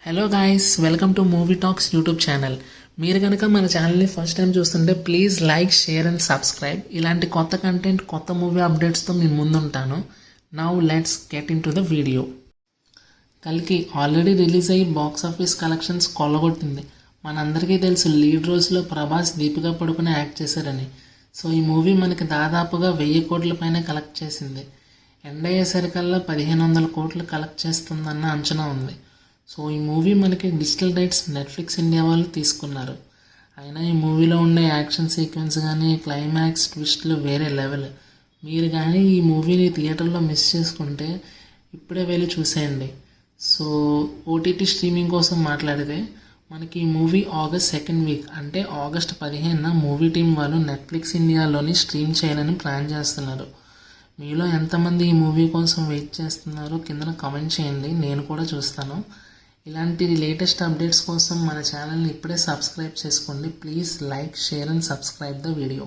Hello guys, welcome to movie talks YouTube channel. మీరు కనుక మన ఛానల్ని ఫస్ట్ టైం చూస్తుంటే please like, share and subscribe. ఇలాంటి కొత్త కంటెంట్, కొత్త మూవీ అప్డేట్స్తో నేను ముందుంటాను. Now let's get into the video. కల్కి ఆల్రెడీ రిలీజ్ అయ్యి బాక్స్ ఆఫీస్ కలెక్షన్స్ కొల్లగొట్టింది. మనందరికీ తెలుసు లీడ్ రోల్స్లో ప్రభాస్, దీపికా పడుకునే యాక్ట్ చేశారని. సో ఈ మూవీ మనకి దాదాపుగా 1000 కోట్ల పైన కలెక్ట్ చేసింది. ఎండ్ అయ్యేసరికల్లా 1500 కోట్లు కలెక్ట్ చేస్తుందన్న అంచనా ఉంది. సో ఈ మూవీ మనకి డిజిటల్ రైట్స్ నెట్ఫ్లిక్స్ ఇండియా వాళ్ళు తీసుకున్నారు. అయినా ఈ మూవీలో ఉండే యాక్షన్ సీక్వెన్స్ కానీ, క్లైమాక్స్ ట్విస్ట్లు వేరే లెవెల్. మీరు కానీ ఈ మూవీని థియేటర్లో మిస్ చేసుకుంటే ఇప్పుడే వెళ్ళి చూసేయండి. సో ఓటీటీ స్ట్రీమింగ్ కోసం మాట్లాడితే మనకి ఈ మూవీ ఆగస్ట్ 2nd వీక్ అంటే ఆగస్ట్ 15న మూవీ టీం వాళ్ళు నెట్ఫ్లిక్స్ ఇండియాలోని స్ట్రీమ్ చేయాలని ప్లాన్ చేస్తున్నారు. మీలో ఎంతమంది ఈ మూవీ కోసం వెయిట్ చేస్తున్నారో కింద కామెంట్ చేయండి, నేను కూడా చూస్తాను. ఇలాంటి లేటెస్ట్ అప్డేట్స్ కోసం మన ఛానల్ని ఇప్పుడే సబ్స్క్రైబ్ చేసుకోండి. Please like, share and subscribe the video.